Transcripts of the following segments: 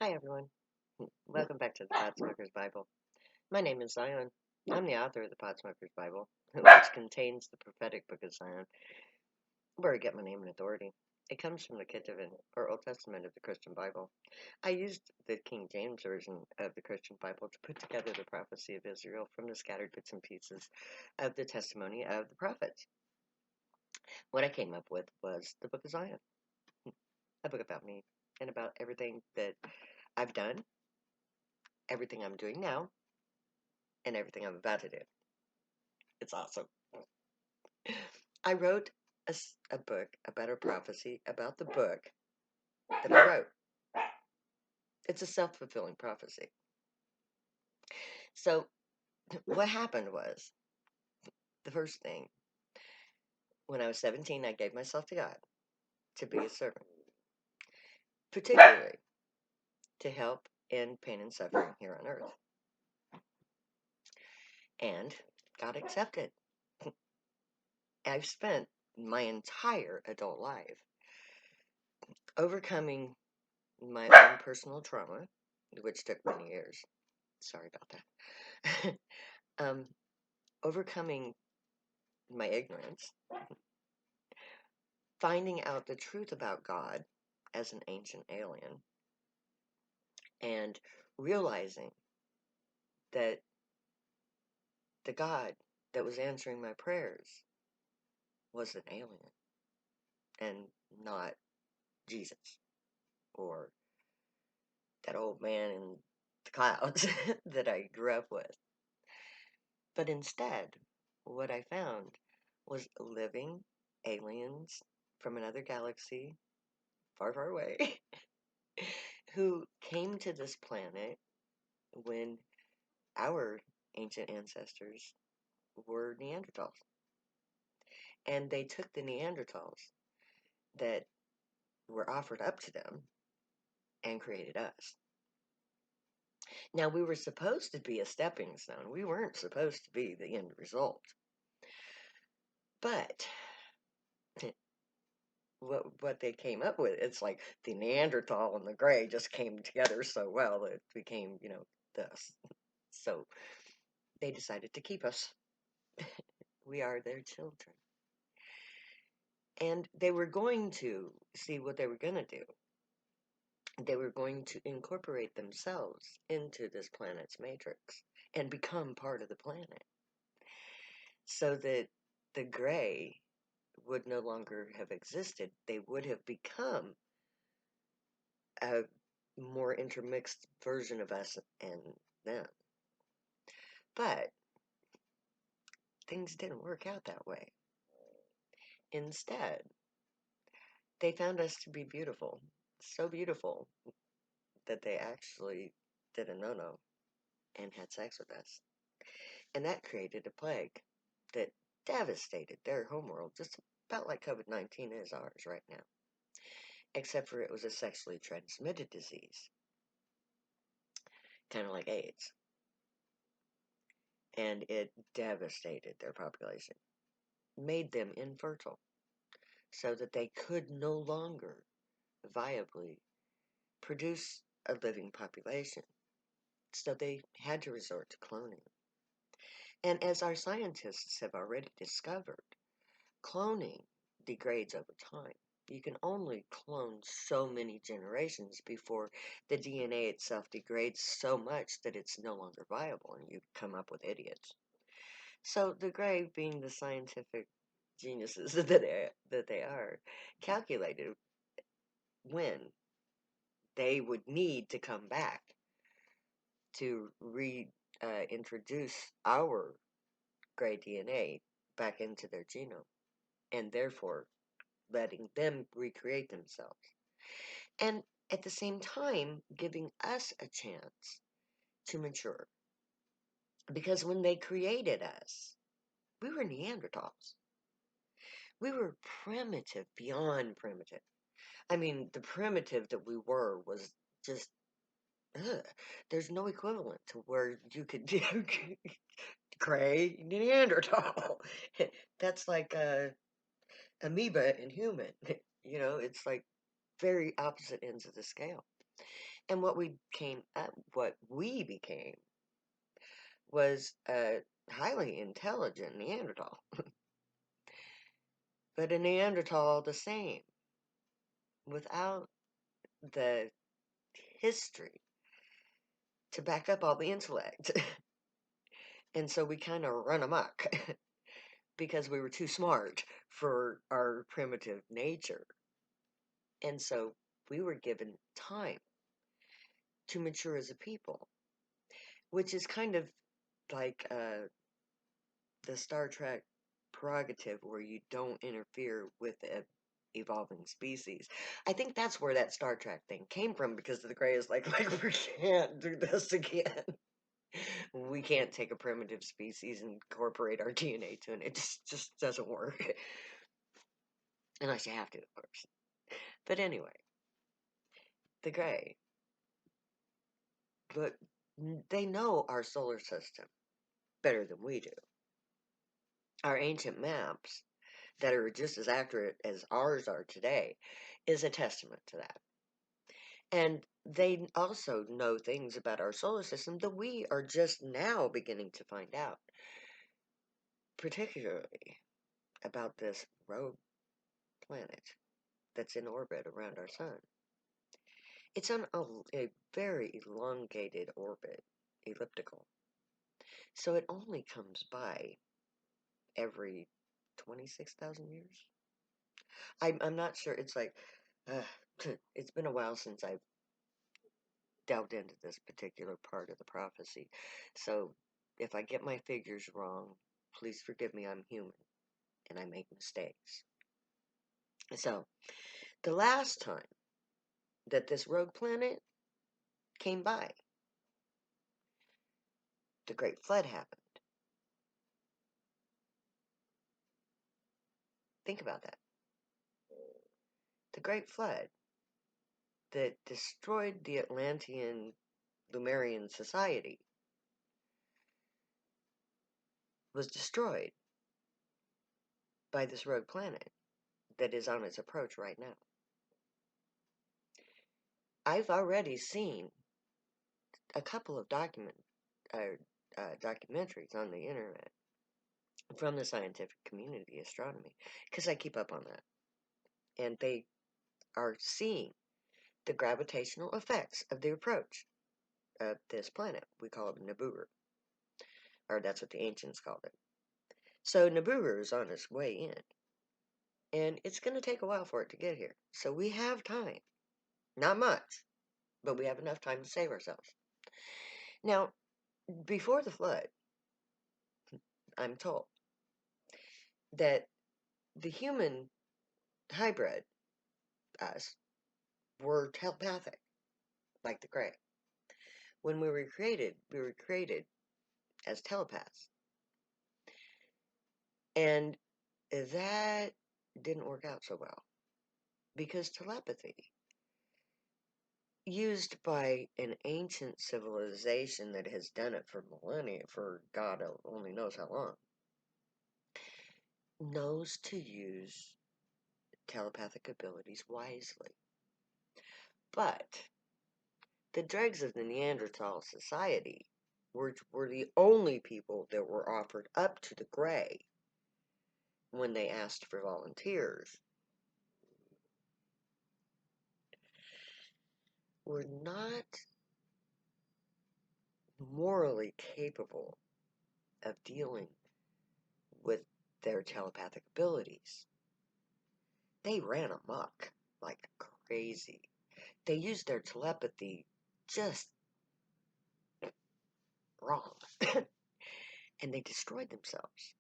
Hi, everyone. Welcome back to the Podsmoker's Bible. My name is Zion. I'm the author of the Podsmoker's Bible, which contains the prophetic book of Zion, where I get my name and authority. It comes from the Ketuvim, or Old Testament of the Christian Bible. I used the King James Version of the Christian Bible to put together the prophecy of Israel from the scattered bits and pieces of the testimony of the prophets. What I came up with was the book of Zion, a book about me and about everything that I've done, everything I'm doing now, and everything I'm about to do. It's awesome. I wrote a book about a prophecy about the book that I wrote. It's a self-fulfilling prophecy. So what happened was, the first thing, when I was 17, I gave myself to God to be a servant, particularly to help end pain and suffering here on earth. And God accepted. I've spent my entire adult life overcoming my own personal trauma, which took many years. Sorry about that. Overcoming my ignorance, finding out the truth about God as an ancient alien, and realizing that the God that was answering my prayers was an alien and not Jesus or that old man in the clouds that I grew up with. But instead, what I found was living aliens from another galaxy far, far away who came to this planet when our ancient ancestors were Neanderthals. And they took the Neanderthals that were offered up to them and created us. Now, we were supposed to be a stepping stone. We weren't supposed to be the end result. But what they came up with, it's like the Neanderthal and the gray just came together so well that it became, this. So they decided to keep us. We are their children. And they were going to see what they were going to do. They were going to incorporate themselves into this planet's matrix and become part of the planet so that the gray would no longer have existed. They would have become a more intermixed version of us and them. But things didn't work out that way. Instead, they found us to be beautiful, so beautiful that they actually did a no-no and had sex with us. And that created a plague that devastated their homeworld, just about like COVID-19 is ours right now. Except for it was a sexually transmitted disease, kind of like AIDS. And it devastated their population, made them infertile, so that they could no longer viably produce a living population. So they had to resort to cloning. And as our scientists have already discovered, cloning degrades over time. You can only clone so many generations before the DNA itself degrades so much that it's no longer viable and you come up with idiots. So the Gray, being the scientific geniuses that they are, calculated when they would need to come back to reintroduce our Gray DNA back into their genome, and therefore letting them recreate themselves. And at the same time, giving us a chance to mature. Because when they created us, we were Neanderthals. We were primitive beyond primitive. I mean, the primitive that we were was just, ugh. There's no equivalent to where you could do gray Neanderthal. That's like amoeba and human. It's like very opposite ends of the scale. And what we became was a highly intelligent Neanderthal, but a Neanderthal all the same, without the history to back up all the intellect. And so we kind of run amok because we were too smart for our primitive nature. And so we were given time to mature as a people, which is kind of like the Star Trek prerogative where you don't interfere with a evolving species. I think that's where that Star Trek thing came from, because the Grey is like we can't do this again. We can't take a primitive species and incorporate our DNA to it. It just doesn't work. Unless you have to, of course. But anyway, the Grey. But they know our solar system better than we do. Our ancient maps, that are just as accurate as ours are today, is a testament to that. And they also know things about our solar system that we are just now beginning to find out, particularly about this rogue planet that's in orbit around our sun. It's on a very elongated orbit, elliptical. So it only comes by every 26,000 years. I'm not sure. It's like, uh, it's been a while since I've delved into this particular part of the prophecy. So if I get my figures wrong, please forgive me. I'm human and I make mistakes. So the last time that this rogue planet came by, the Great Flood happened. Think about that. The Great Flood that destroyed the Atlantean Lemurian society was destroyed by this rogue planet that is on its approach right now. I've already seen a couple of documentaries on the internet from the scientific community, astronomy, because I keep up on that. And they are seeing the gravitational effects of the approach of this planet. We call it Nibiru, or that's what the ancients called it. So Nibiru is on its way in, and it's going to take a while for it to get here. So we have time. Not much, but we have enough time to save ourselves. Now, before the flood, I'm told that the human hybrid, us, were telepathic, like the Grey. When we were created as telepaths. And that didn't work out so well, because telepathy, used by an ancient civilization that has done it for millennia, for God only knows how long, knows to use telepathic abilities wisely. But the dregs of the Neanderthal society were the only people that were offered up to the Grey when they asked for volunteers. Were not morally capable of dealing with their telepathic abilities. They ran amok like crazy. They used their telepathy just wrong. And they destroyed themselves.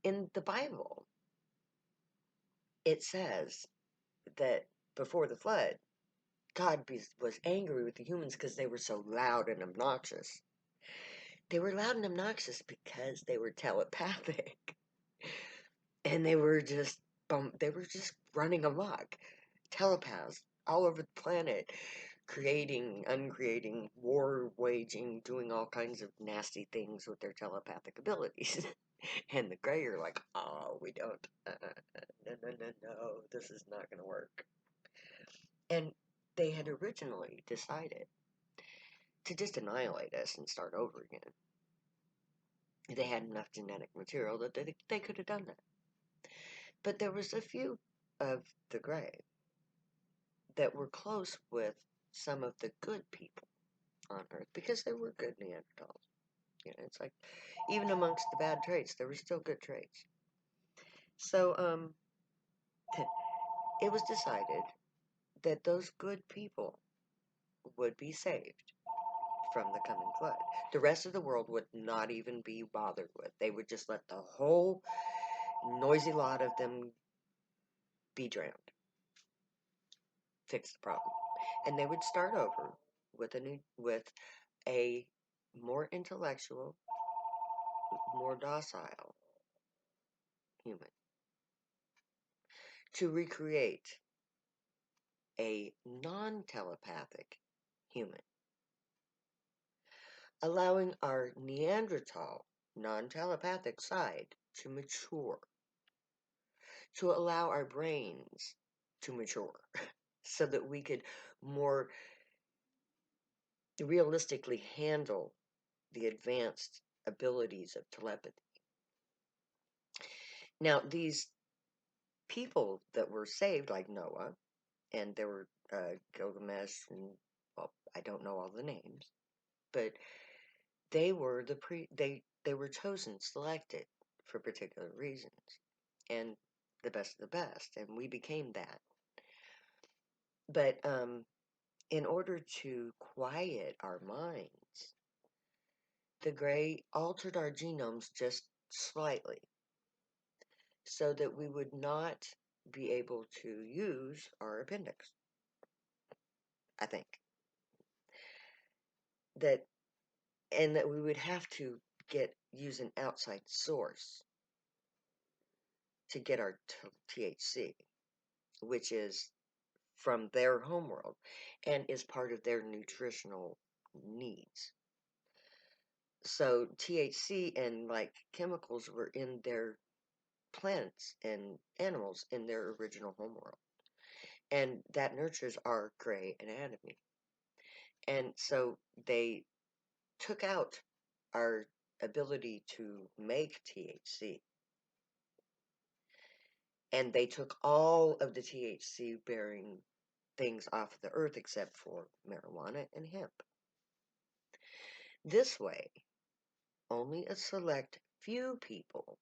In the Bible, it says that before the flood, God was angry with the humans because they were so loud and obnoxious. They were loud and obnoxious because they were telepathic. And they were just running amok. Telepaths all over the planet, creating, uncreating, war waging, doing all kinds of nasty things with their telepathic abilities. And the Grey are like, oh, we don't. No, this is not going to work. And they had originally decided to just annihilate us and start over again. They had enough genetic material that they could have done that. But there was a few of the Grey that were close with some of the good people on Earth because they were good Neanderthals. You know, it's like even amongst the bad traits, there were still good traits. So it was decided that those good people would be saved from the coming flood. The rest of the world would not even be bothered with. They would just let the whole noisy lot of them be drowned. Fix the problem. And they would start over with a more intellectual, more docile human to recreate a non-telepathic human, allowing our Neanderthal non-telepathic side to mature, to allow our brains to mature so that we could more realistically handle the advanced abilities of telepathy. Now, these people that were saved, like Noah, and there were Gilgamesh, and well, I don't know all the names, but they were they were chosen, selected for particular reasons, and the best of the best, and we became that. But in order to quiet our minds, the Grey altered our genomes just slightly so that we would not be able to use our appendix. I think that, and that we would have to use an outside source to get our THC, which is from their homeworld and is part of their nutritional needs. So THC and like chemicals were in their plants and animals in their original homeworld. And that nurtures our Grey anatomy. And so they took out our ability to make THC. And they took all of the THC bearing things off the earth except for marijuana and hemp. This way, only a select few people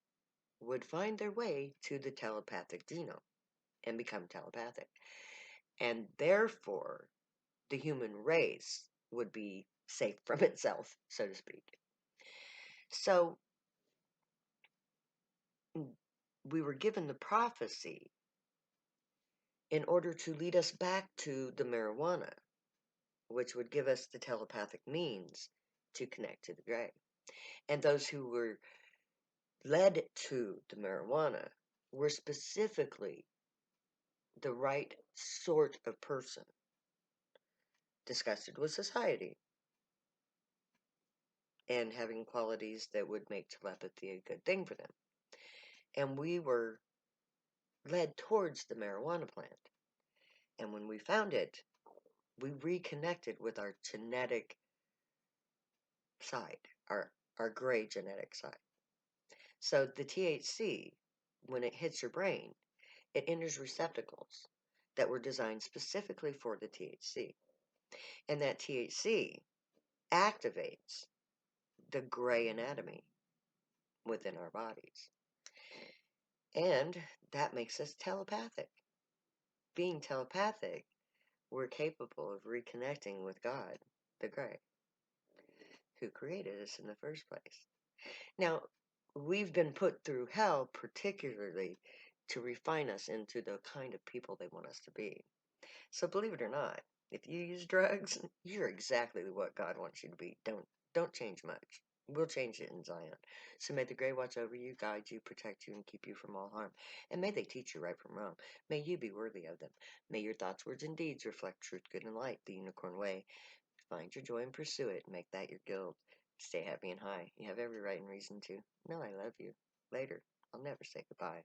would find their way to the telepathic genome and become telepathic. And therefore, the human race would be safe from itself, so to speak. So, we were given the prophecy in order to lead us back to the marijuana, which would give us the telepathic means to connect to the Grey. And those who were led to the marijuana were specifically the right sort of person, disgusted with society, and having qualities that would make telepathy a good thing for them. And we were led towards the marijuana plant. And when we found it, we reconnected with our genetic side, our Grey genetic side. So the THC, when it hits your brain, it enters receptacles that were designed specifically for the THC. And that THC activates the Grey anatomy within our bodies. And that makes us telepathic. Being telepathic, we're capable of reconnecting with God, the Grey, who created us in the first place. Now, we've been put through hell particularly to refine us into the kind of people they want us to be. So believe it or not, if you use drugs, you're exactly what God wants you to be. Don't change much. We'll change it in Zion. So may the Grey watch over you, guide you, protect you, and keep you from all harm. And may they teach you right from wrong. May you be worthy of them. May your thoughts, words, and deeds reflect truth, good, and light, the unicorn way. Find your joy and pursue it. Make that your guild. Stay happy and high. You have every right and reason to. No, I love you. Later. I'll never say goodbye.